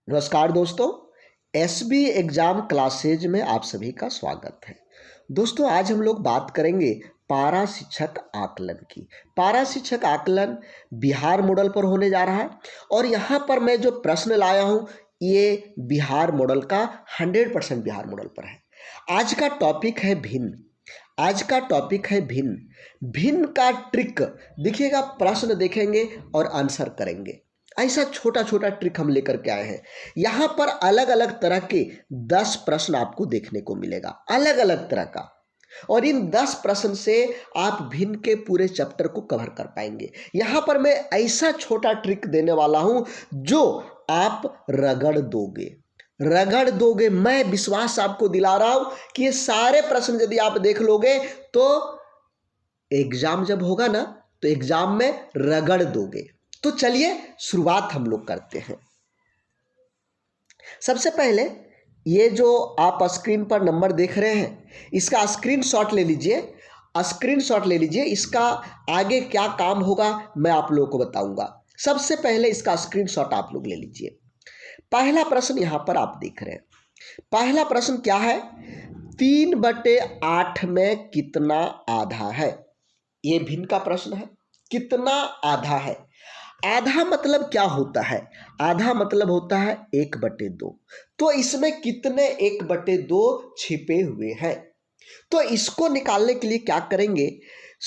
नमस्कार दोस्तों, SB exam classes में आप सभी का स्वागत है। दोस्तों, आज हम लोग बात करेंगे पारा शिक्षक आकलन की। पारा शिक्षक आकलन बिहार मॉडल पर होने जा रहा है और यहाँ पर मैं जो प्रश्न लाया हूँ ये बिहार मॉडल का 100% बिहार मॉडल पर है। आज का टॉपिक है भिन्न। आज का टॉपिक है भिन्न। भिन्न का ट्रिक देखिएगा, प्रश्न देखेंगे और आंसर करेंगे। ऐसा छोटा छोटा ट्रिक हम लेकर के आए हैं। यहाँ पर अलग अलग तरह के 10 प्रश्न आपको देखने को मिलेगा, अलग अलग तरह का। और इन 10 प्रश्न से आप भिन्न के पूरे चैप्टर को कवर कर पाएंगे। यहाँ पर मैं ऐसा छोटा ट्रिक देने वाला हूँ जो आप रगड़ दोगे। मैं विश्वास आपको दिला रहा हूँ कि ये सारे प्रश्न यदि आप देख लोगे तो एग्जाम जब होगा ना तो एग्जाम में रगड़ दोगे। तो चलिए शुरुआत हम लोग करते हैं। सबसे पहले ये जो आप स्क्रीन पर नंबर देख रहे हैं इसका स्क्रीनशॉट ले लीजिए। इसका आगे क्या काम होगा मैं आप लोगों को बताऊंगा। सबसे पहले इसका स्क्रीनशॉट आप लोग ले लीजिए। पहला प्रश्न यहां पर आप देख रहे हैं। पहला प्रश्न क्या है? 3/8 में कितना आधा है? ये भिन्न का प्रश्न है। कितना आधा है? आधा मतलब क्या होता है? आधा मतलब होता है 1/2। तो इसमें कितने 1/2 छिपे हुए हैं? तो इसको निकालने के लिए क्या करेंगे?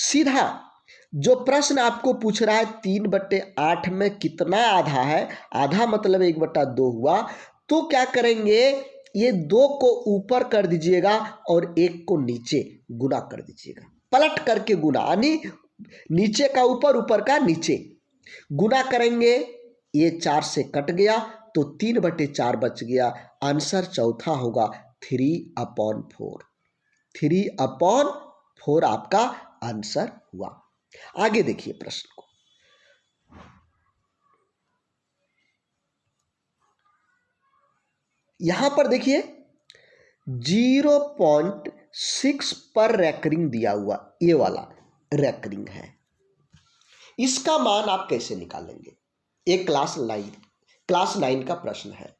सीधा जो प्रश्न आपको पूछ रहा है 3/8 में कितना आधा है, आधा मतलब 1/2 हुआ, तो क्या करेंगे? ये 2 को ऊपर कर दीजिएगा और 1 को नीचे गुना कर दीजिएगा। पलट करके गुना, यानी नीचे का ऊपर, ऊपर का नीचे गुना करेंगे। ये 4 से कट गया तो 3/4 बच गया। आंसर चौथा होगा 3/4। 3/4 आपका आंसर हुआ। आगे देखिए प्रश्न को। यहां पर देखिए 0.6 पर रैकरिंग दिया हुआ, ये वाला रैकरिंग है। इसका मान आप कैसे निकालेंगे? एक क्लास 9 का प्रश्न है।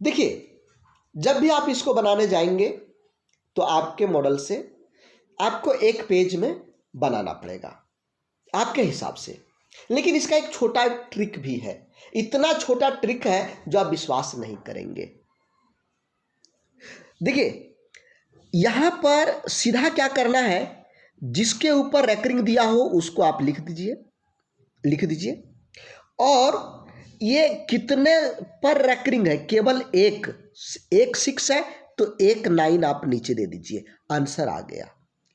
देखिए, जब भी आप इसको बनाने जाएंगे तो आपके मॉडल से आपको एक पेज में बनाना पड़ेगा आपके हिसाब से। लेकिन इसका एक छोटा ट्रिक भी है। इतना छोटा ट्रिक है जो आप विश्वास नहीं करेंगे। देखिए, यहां पर सीधा क्या करना है, जिसके ऊपर रैकरिंग दिया हो उसको आप लिख दीजिए। और ये कितने पर रैकरिंग है? केवल एक 6 है तो 1 9 आप नीचे दे दीजिए। आंसर आ गया।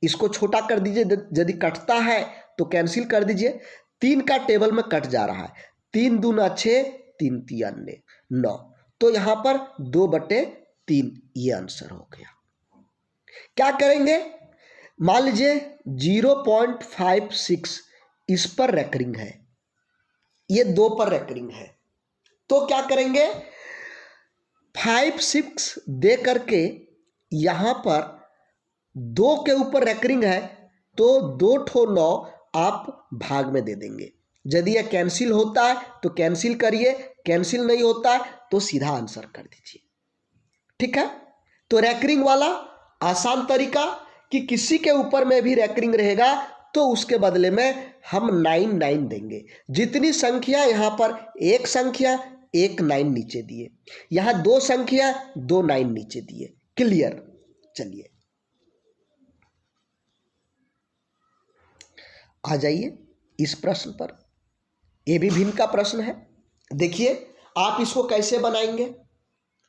इसको छोटा कर दीजिए, यदि कटता है तो कैंसिल कर दीजिए। 3 का टेबल में कट जा रहा है। 3 दूना 6, 3 3 9, तो यहां पर 2/3 ये आंसर हो गया। क्या करेंगे? मान लीजिए 0.56 इस पर रैकरिंग है, ये 2 पर रैकरिंग है, तो क्या करेंगे? 5 6 दे करके यहां पर 2 के ऊपर रैकरिंग है तो 2 ठो 9 आप भाग में दे देंगे। यदि यह कैंसिल होता है तो कैंसिल करिए, कैंसिल नहीं होता है तो सीधा आंसर कर दीजिए। ठीक है? तो रैकरिंग वाला आसान तरीका कि किसी के ऊपर में भी रैकरिंग रहेगा तो उसके बदले में हम 9 9 देंगे। जितनी संख्या यहां पर, एक संख्या 1 9 नीचे दिए, यहां 2 संख्या 2 9 नीचे दिए। क्लियर? चलिए आ जाइए इस प्रश्न पर। यह भी भिन्न का प्रश्न है। देखिए आप इसको कैसे बनाएंगे।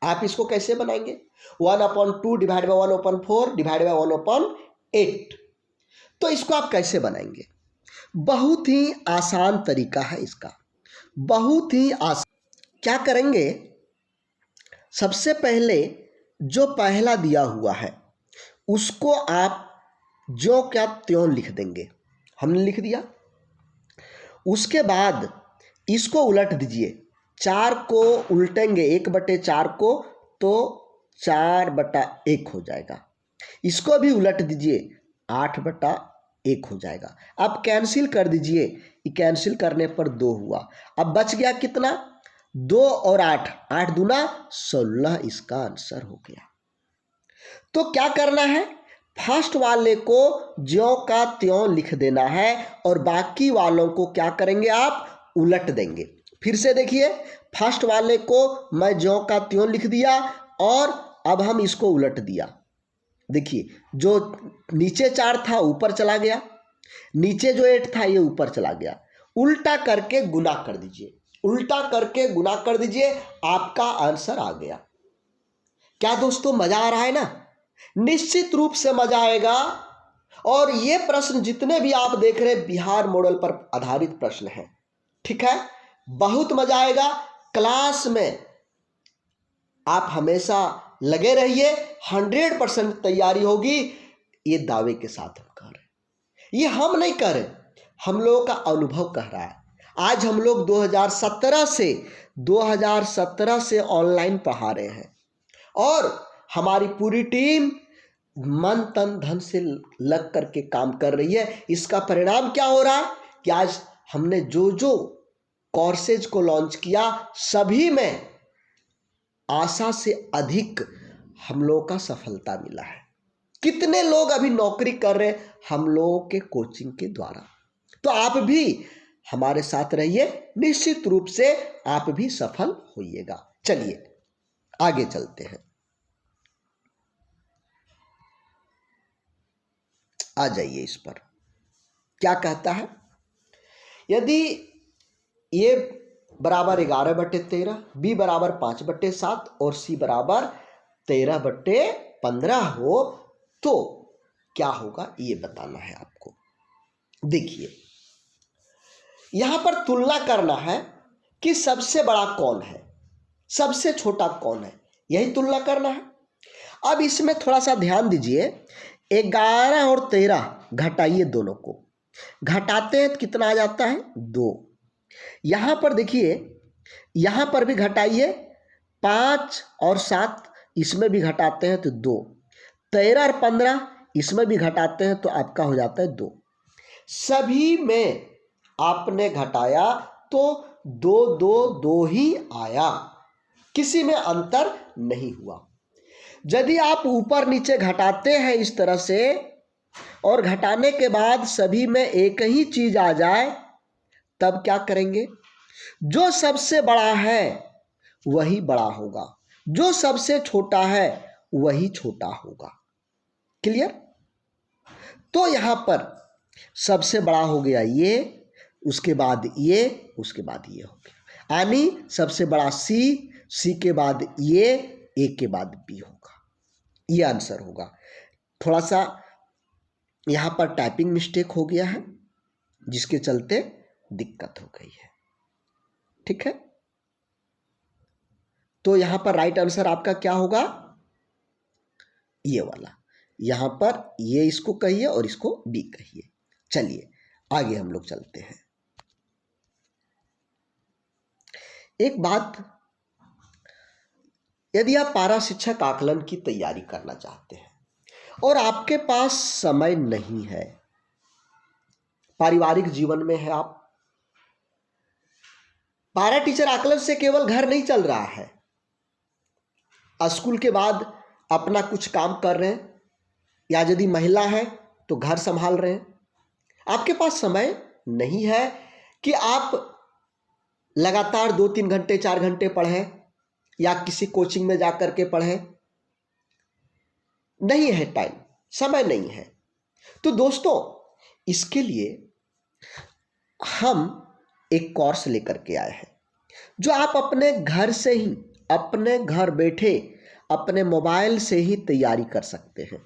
1/2 डिवाइड बाय 1/4 डिवाइड बाय 1/8। तो इसको आप कैसे बनाएंगे? बहुत ही आसान तरीका है इसका, बहुत ही आसान। क्या करेंगे? सबसे पहले जो पहला दिया हुआ है उसको आप जो क्या त्यों लिख देंगे। हमने लिख दिया। उसके बाद इसको उलट दीजिए। 4 को उल्टेंगे 1/4 को तो 4/1 हो जाएगा। इसको भी उलट दीजिए 8/1 हो जाएगा। अब कैंसिल कर दीजिए। कैंसिल करने पर 2 हुआ। अब बच गया कितना? 2 और 8, 8 दूना 16 इसका आंसर हो गया। तो क्या करना है, फर्स्ट वाले को ज्यों का त्यों लिख देना है और बाकी वालों को क्या करेंगे, आप उलट देंगे। फिर से देखिए, फर्स्ट वाले को मैं ज्यों का त्यों लिख दिया और अब हम इसको उलट दिया। देखिए, जो नीचे 4 था ऊपर चला गया, नीचे जो 8 था ये ऊपर चला गया। उल्टा करके गुना कर दीजिए, उल्टा करके गुना कर दीजिए, आपका आंसर आ गया। क्या दोस्तों मजा आ रहा है ना? निश्चित रूप से मजा आएगा। और ये प्रश्न जितने भी आप देख रहे हैं बिहार मॉडल पर आधारित प्रश्न है, ठीक है। बहुत मजा आएगा क्लास में, आप हमेशा लगे रहिए, 100% तैयारी होगी। ये दावे के साथ हम कह रहे हैं, ये हम नहीं कह रहे, हम लोगों का अनुभव कह रहा है। आज हम लोग 2017 से ऑनलाइन पढ़ा रहे हैं और हमारी पूरी टीम मन तन धन से लग करके काम कर रही है। इसका परिणाम क्या हो रहा है कि आज हमने जो जो कोर्सेज को लॉन्च किया सभी में आशा से अधिक हम लोगों का सफलता मिला है। कितने लोग अभी नौकरी कर रहे हैं हम लोगों के कोचिंग के द्वारा। तो आप भी हमारे साथ रहिए, निश्चित रूप से आप भी सफल होइएगा। चलिए आगे चलते हैं, आ जाइए इस पर। क्या कहता है, यदि ए बराबर 11/13, बी बराबर 5/7 और सी बराबर 13/15 हो तो क्या होगा, ये बताना है आपको। देखिए, यहां पर तुलना करना है कि सबसे बड़ा कौन है, सबसे छोटा कौन है, यही तुलना करना है। अब इसमें थोड़ा सा ध्यान दीजिए, 11 और 13 घटाइए, दोनों को घटाते हैं तो कितना आ जाता है, 2। यहां पर देखिए, यहां पर भी घटाइए, 5 और 7 इसमें भी घटाते हैं तो 2। 13 और 15 इसमें भी घटाते हैं तो आपका हो जाता है 2। सभी में आपने घटाया तो 2 2 2 ही आया, किसी में अंतर नहीं हुआ। यदि आप ऊपर नीचे घटाते हैं इस तरह से और घटाने के बाद सभी में एक ही चीज आ जाए, तब क्या करेंगे, जो सबसे बड़ा है वही बड़ा होगा, जो सबसे छोटा है वही छोटा होगा। क्लियर? तो यहां पर सबसे बड़ा हो गया ये, उसके बाद ये, उसके बाद ये हो गया, यानी सबसे बड़ा सी, सी के बाद ये, ए के बाद बी होगा। ये आंसर होगा। थोड़ा सा यहां पर टाइपिंग मिस्टेक हो गया है जिसके चलते दिक्कत हो गई है, ठीक है। तो यहां पर राइट आंसर आपका क्या होगा, ये वाला। यहां पर ये इसको कहिए और इसको बी कहिए। चलिए आगे हम लोग चलते हैं। एक बात, यदि आप पारा शिक्षक आकलन की तैयारी करना चाहते हैं और आपके पास समय नहीं है, पारिवारिक जीवन में है आप, पारा टीचर आकलन से केवल घर नहीं चल रहा है, स्कूल के बाद अपना कुछ काम कर रहे हैं, या यदि महिला है तो घर संभाल रहे हैं, आपके पास समय नहीं है कि आप लगातार 2-3 घंटे 4 घंटे पढ़ें या किसी कोचिंग में जाकर के पढ़ें, नहीं है टाइम, समय नहीं है। तो दोस्तों, इसके लिए हम एक कोर्स लेकर के आए हैं जो आप अपने घर से ही, अपने घर बैठे अपने मोबाइल से ही तैयारी कर सकते हैं,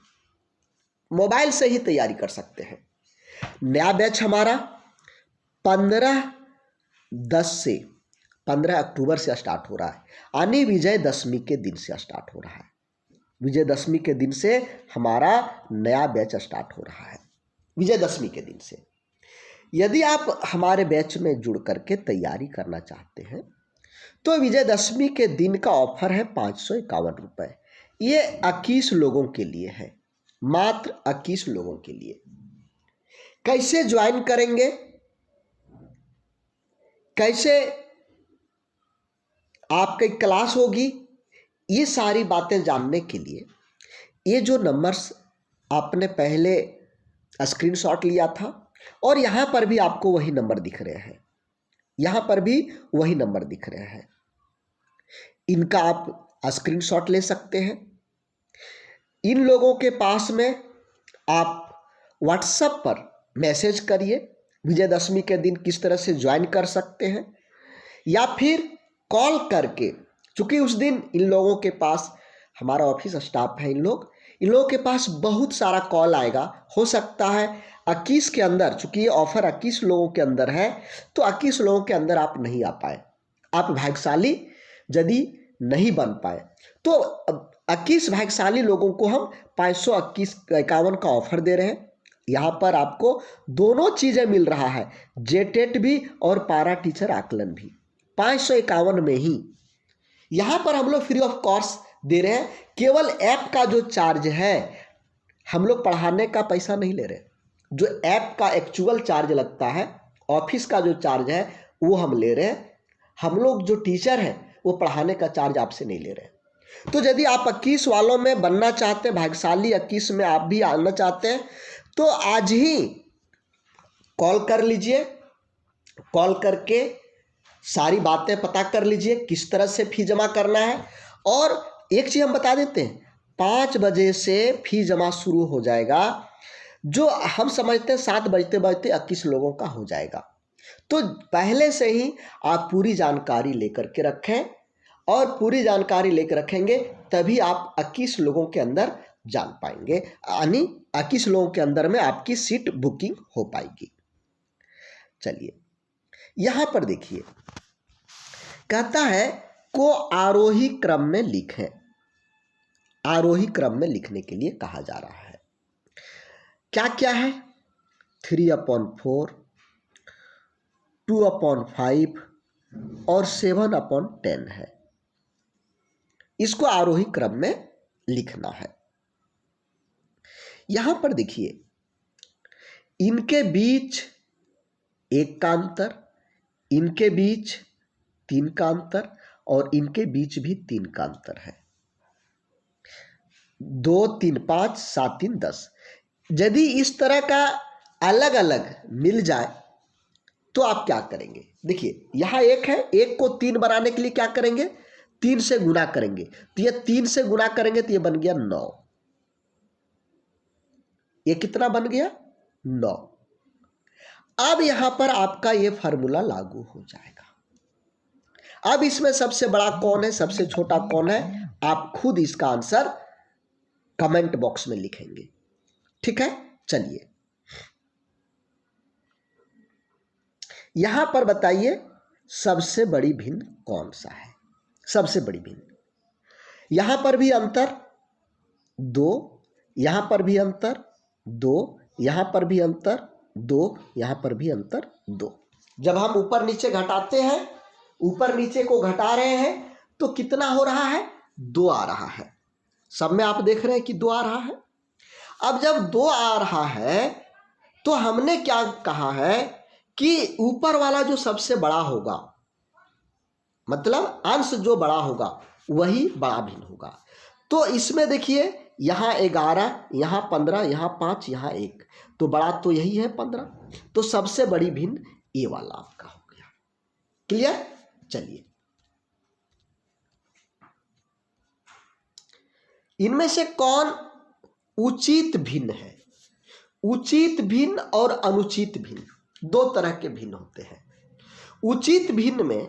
मोबाइल से ही तैयारी कर सकते हैं। नया बैच हमारा 15/10 से 15 अक्टूबर से स्टार्ट हो रहा है, यानी विजयदशमी के दिन से स्टार्ट हो रहा है। विजयदशमी के दिन से हमारा नया बैच स्टार्ट हो रहा है, विजयदशमी के दिन से। यदि आप हमारे बैच में जुड़ करके तैयारी करना चाहते हैं तो विजयदशमी के दिन का ऑफर है 551 रुपये। ये 21 लोगों के लिए है, मात्र 21 लोगों के लिए। कैसे ज्वाइन करेंगे, कैसे आपकी क्लास होगी, ये सारी बातें जानने के लिए ये जो नंबर्स आपने पहले स्क्रीनशॉट लिया था और यहाँ पर भी आपको वही नंबर दिख रहे हैं, यहाँ पर भी वही नंबर दिख रहे हैं, इनका आप स्क्रीनशॉट ले सकते हैं। इन लोगों के पास में आप व्हाट्सएप पर मैसेज करिए विजयदशमी के दिन किस तरह से ज्वाइन कर सकते हैं, या फिर कॉल करके, चूँकि उस दिन इन लोगों के पास, हमारा ऑफिस स्टाफ है, इन लोगों के पास बहुत सारा कॉल आएगा। हो सकता है 21 के अंदर, चूँकि ये ऑफर 21 लोगों के अंदर है, तो 21 लोगों के अंदर आप नहीं आ पाए, आप भाग्यशाली यदि नहीं बन पाए, तो 21 भाग्यशाली लोगों को हम 551 का ऑफर दे रहे हैं। यहाँ पर आपको दोनों चीज़ें मिल रहा है, जेटेट भी और पारा टीचर आकलन भी, 551 में ही। यहाँ पर हम लोग फ्री ऑफ कॉस्ट दे रहे हैं, केवल ऐप का जो चार्ज है, हम लोग पढ़ाने का पैसा नहीं ले रहे, जो ऐप का एक्चुअल चार्ज लगता है, ऑफिस का जो चार्ज है वो हम ले रहे हैं। हम लोग जो टीचर हैं वो पढ़ाने का चार्ज आपसे नहीं ले रहे। तो यदि आप 21 वालों में बनना चाहते हैं, भाग्यशाली 21 में आप भी आना चाहते हैं, तो आज ही कॉल कर लीजिए, कॉल करके सारी बातें पता कर लीजिए किस तरह से फी जमा करना है। और एक चीज़ हम बता देते हैं, 5 बजे से फी जमा शुरू हो जाएगा, जो हम समझते हैं 7 बजते बजते 21 लोगों का हो जाएगा। तो पहले से ही आप पूरी जानकारी लेकर के रखें, और पूरी जानकारी लेकर रखेंगे तभी आप 21 लोगों के अंदर जान पाएंगे, यानी 21 लोगों के अंदर में आपकी सीट बुकिंग हो पाएगी। चलिए यहाँ पर देखिए, कहता है को आरोही क्रम में लिखें। आरोही क्रम में लिखने के लिए कहा जा रहा है। क्या क्या है? 3/4, 2/5 और 7/10 है। इसको आरोही क्रम में लिखना है। यहां पर देखिए, इनके बीच 1 का अंतर, इनके बीच 3 का अंतर और इनके बीच भी 3 का अंतर है। 2 3 5 7 3 10। यदि इस तरह का अलग अलग मिल जाए तो आप क्या करेंगे? देखिए यहां 1 है, 1 को 3 बनाने के लिए क्या करेंगे? 3 से गुना करेंगे, तो ये 3 से गुना करेंगे तो ये बन गया 9। ये कितना बन गया? 9। अब यहां पर आपका ये फार्मूला लागू हो जाएगा। अब इसमें सबसे बड़ा कौन है, सबसे छोटा कौन है, आप खुद इसका आंसर कमेंट बॉक्स में लिखेंगे। ठीक है, चलिए यहां पर बताइए सबसे बड़ी भिन्न कौन सा है? सबसे बड़ी भिन्न, यहां पर भी अंतर 2, यहां पर भी अंतर 2, यहां पर भी अंतर 2, यहां पर भी अंतर 2। जब हम ऊपर नीचे घटाते हैं, ऊपर नीचे को घटा रहे हैं, तो कितना हो रहा है? 2 आ रहा है। सब में आप देख रहे हैं कि 2 आ रहा है। अब जब 2 आ रहा है तो हमने क्या कहा है कि ऊपर वाला जो सबसे बड़ा होगा, मतलब अंश जो बड़ा होगा वही बड़ा भिन्न होगा। तो इसमें देखिए यहाँ 11, यहाँ 15, यहाँ 5, यहाँ 1, तो बड़ा तो यही है 15, तो सबसे बड़ी भिन्न ये वाला आपका हो गया। क्लियर? चलिए इनमें से कौन उचित भिन्न है? उचित भिन्न और अनुचित भिन्न, 2 तरह के भिन्न होते हैं। उचित भिन्न में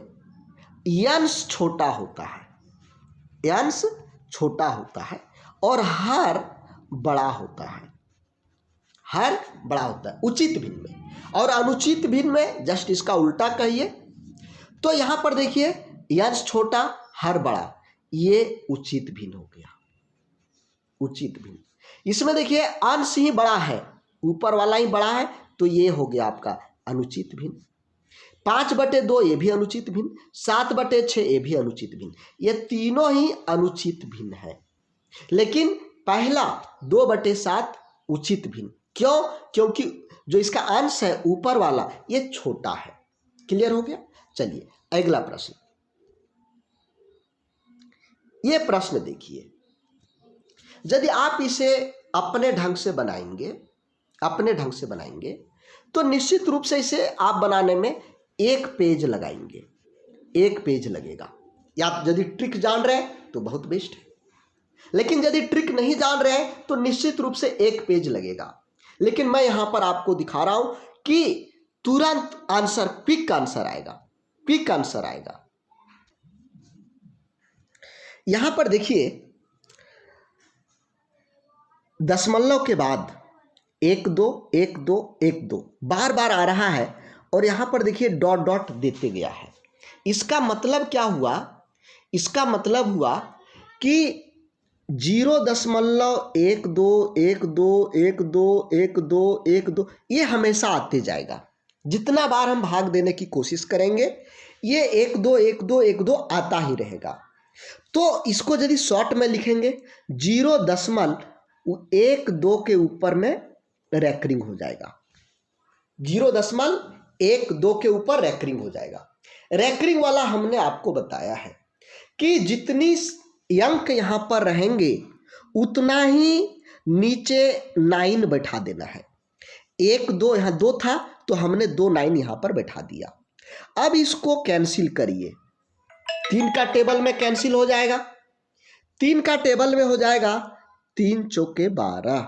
अंश छोटा होता है, अंश छोटा होता है और हर बड़ा होता है, हर बड़ा होता है उचित भिन्न में। और अनुचित भिन्न में जस्ट इसका उल्टा कहिए। तो यहां पर देखिए अंश छोटा हर बड़ा, ये उचित भिन्न हो गया, उचित भिन्न। इसमें देखिए अंश ही बड़ा है, ऊपर वाला ही बड़ा है, तो ये हो गया आपका अनुचित भिन्न। 5/2 ये भी अनुचित भिन्न, 7/6 ये भी अनुचित भिन्न, ये तीनों ही अनुचित भिन्न है। लेकिन पहला 2/7 उचित भिन्न, क्यों? क्योंकि जो इसका अंश है ऊपर वाला ये छोटा है। क्लियर हो गया? चलिए अगला प्रश्न। ये प्रश्न देखिए, यदि आप इसे अपने ढंग से बनाएंगे तो निश्चित रूप से इसे आप बनाने में एक पेज लगाएंगे, एक पेज लगेगा। या यदि ट्रिक जान रहे हैं तो बहुत बेस्ट है, लेकिन यदि ट्रिक नहीं जान रहे हैं तो निश्चित रूप से एक पेज लगेगा। लेकिन मैं यहां पर आपको दिखा रहा हूं कि तुरंत आंसर, क्विक आंसर आएगा। यहां पर देखिए, दशमलव के बाद 1 2 1 2 1 2 बार बार आ रहा है और यहां पर देखिए डॉट डॉट देते गया है। इसका मतलब क्या हुआ? इसका मतलब हुआ कि 0.12 ये हमेशा आते जाएगा। जितना बार हम भाग देने की कोशिश करेंगे ये 1 2 आता ही रहेगा। तो इसको यदि शॉर्ट में लिखेंगे 0.12 के ऊपर में रैकरिंग हो जाएगा। 0.12 के ऊपर रैकरिंग हो जाएगा। रैकरिंग वाला हमने आपको बताया है कि जितनी अंक यहां पर रहेंगे उतना ही नीचे 9 बैठा देना है। 1 2 यहां 2 था तो हमने 2 9 यहां पर बैठा दिया। अब इसको कैंसिल करिए, 3 का टेबल में कैंसिल हो जाएगा। 3 का टेबल में हो जाएगा 3 चौके 12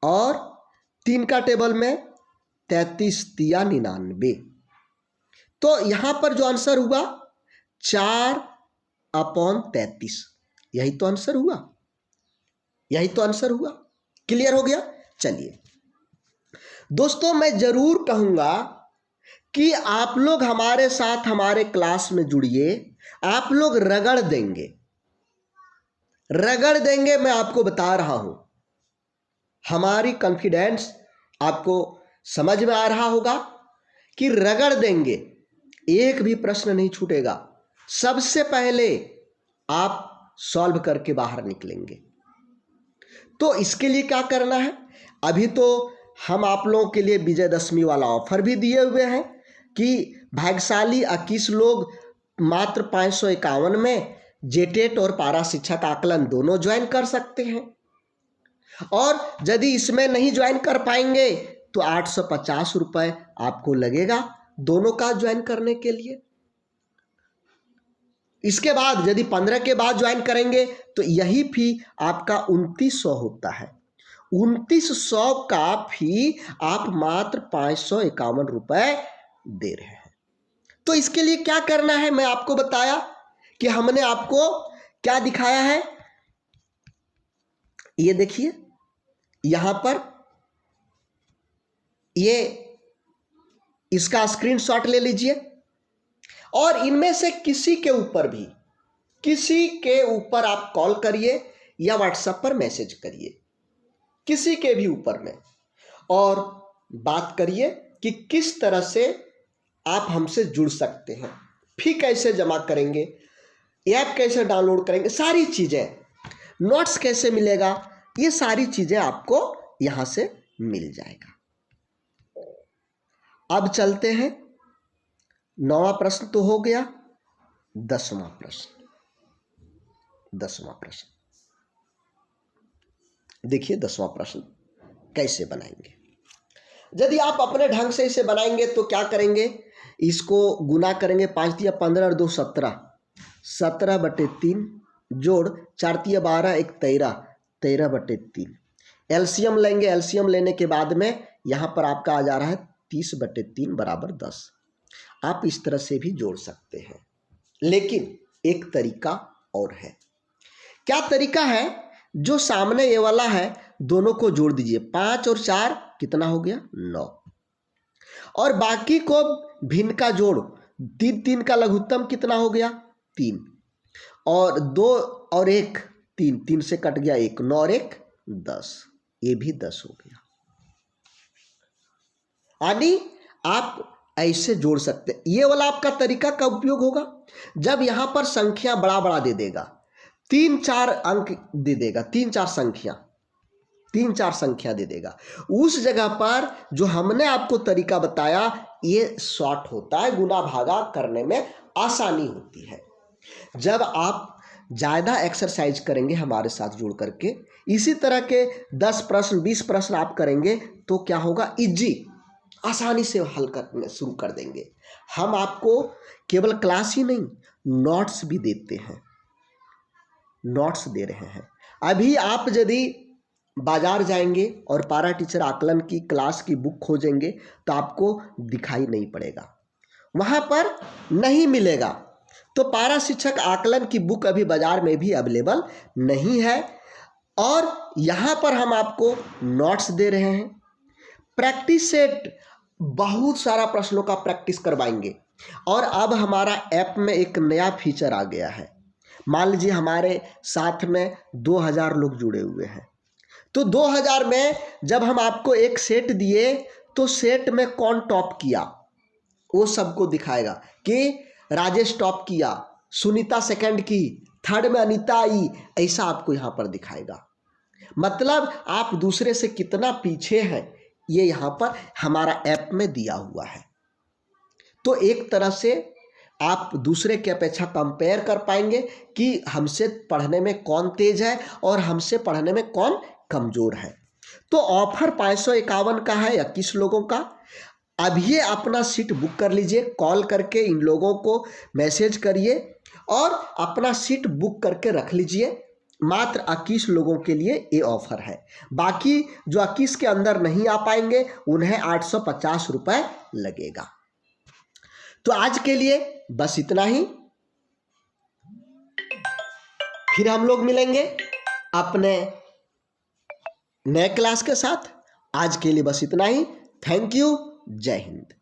और 3 का टेबल में 33 तिया 99। तो यहां पर जो आंसर हुआ 4/33, यही तो आंसर हुआ। क्लियर हो गया? चलिए दोस्तों, मैं जरूर कहूंगा कि आप लोग हमारे साथ हमारे क्लास में जुड़िए। आप लोग रगड़ देंगे, मैं आपको बता रहा हूं। हमारी कॉन्फिडेंस आपको समझ में आ रहा होगा कि रगड़ देंगे, एक भी प्रश्न नहीं छूटेगा। सबसे पहले आप सॉल्व करके बाहर निकलेंगे। तो इसके लिए क्या करना है? अभी तो हम आप लोगों के लिए विजयदशमी वाला ऑफर भी दिए हुए हैं कि भाग्यशाली 21 लोग मात्र 551 में जेटेट और पारा शिक्षक आकलन दोनों ज्वाइन कर सकते हैं। और यदि इसमें नहीं ज्वाइन कर पाएंगे तो 850 रुपये आपको लगेगा दोनों का ज्वाइन करने के लिए। इसके बाद यदि 15 के बाद ज्वाइन करेंगे तो यही फी आपका 2900 होता है। 2900 का फी आप मात्र 551 रुपये दे रहे हैं। तो इसके लिए क्या करना है मैं आपको बताया कि हमने आपको क्या दिखाया है। ये देखिए, यहां पर ये इसका स्क्रीनशॉट ले लीजिए और इनमें से किसी के ऊपर आप कॉल करिए या व्हाट्सएप पर मैसेज करिए, किसी के भी ऊपर में, और बात करिए कि किस तरह से आप हमसे जुड़ सकते हैं, फी कैसे जमा करेंगे, ऐप कैसे डाउनलोड करेंगे, सारी चीजें, नोट्स कैसे मिलेगा, ये सारी चीजें आपको यहां से मिल जाएगा। अब चलते हैं, 9वां प्रश्न तो हो गया, 10वां प्रश्न देखिए। 10वां प्रश्न कैसे बनाएंगे? यदि आप अपने ढंग से इसे बनाएंगे तो क्या करेंगे, इसको गुना करेंगे, 5 तिया 15 और 2 17, 17/3 जोड़ 4 तिया 12, 1 13, 13/3। एलसीएम लेंगे, एलसीएम लेने के बाद में यहां पर आपका आ जा रहा है 30/3 बराबर 10। आप इस तरह से भी जोड़ सकते हैं, लेकिन एक तरीका और है। क्या तरीका है? जो सामने ये वाला है दोनों को जोड़ दीजिए, 5 और 4 कितना हो गया 9, और बाकी को भिन्न का जोड़, 3 3 का लघुत्तम कितना हो गया 3, और 2 और 1 3, 3 से कट गया 1, 9 और 1 10, ये भी 10 हो गया। यानी आप ऐसे जोड़ सकते हैं। ये वाला आपका तरीका का उपयोग होगा जब यहां पर संख्या बड़ा बड़ा दे देगा, 3-4 अंक दे देगा, 3-4 संख्या दे देगा, उस जगह पर जो हमने आपको तरीका बताया ये शॉर्ट होता है, गुना भागा करने में आसानी होती है। जब आप ज़्यादा एक्सरसाइज करेंगे हमारे साथ जुड़ करके, इसी तरह के 10 प्रश्न 20 प्रश्न आप करेंगे तो क्या होगा, इजी, आसानी से हल करने शुरू कर देंगे। हम आपको केवल क्लास ही नहीं, नोट्स भी देते हैं, नोट्स दे रहे हैं। अभी आप यदि बाजार जाएंगे और पारा टीचर आकलन की क्लास की बुक खोजेंगे तो आपको दिखाई नहीं पड़ेगा, वहाँ पर नहीं मिलेगा। तो पारा शिक्षक आकलन की बुक अभी बाजार में भी अवेलेबल नहीं है, और यहाँ पर हम आपको नोट्स दे रहे हैं, प्रैक्टिस सेट, बहुत सारा प्रश्नों का प्रैक्टिस करवाएंगे। और अब हमारा ऐप में एक नया फीचर आ गया है। मान लीजिए हमारे साथ में 2000 लोग जुड़े हुए हैं, तो 2000 में जब हम आपको एक सेट दिए तो सेट में कौन टॉप किया वो सबको दिखाएगा कि राजेश टॉप किया, सुनीता सेकंड की, थर्ड में अनीता आई, ऐसा आपको यहाँ पर दिखाएगा। मतलब आप दूसरे से कितना पीछे हैं ये यहाँ पर हमारा ऐप में दिया हुआ है। तो एक तरह से आप दूसरे की अपेक्षा कंपेयर कर पाएंगे कि हमसे पढ़ने में कौन तेज है और हमसे पढ़ने में कौन कमजोर है। तो ऑफर 551 का है 21 लोगों का। अब ये अपना सीट बुक कर लीजिए, कॉल करके इन लोगों को मैसेज करिए और अपना सीट बुक करके रख लीजिए। मात्र 21 लोगों के लिए ये ऑफर है। बाकी जो 21 के अंदर नहीं आ पाएंगे उन्हें 850 रुपये लगेगा। तो आज के लिए बस इतना ही, फिर हम लोग मिलेंगे अपने नए क्लास के साथ। आज के लिए बस इतना ही। Thank you. जय हिंद।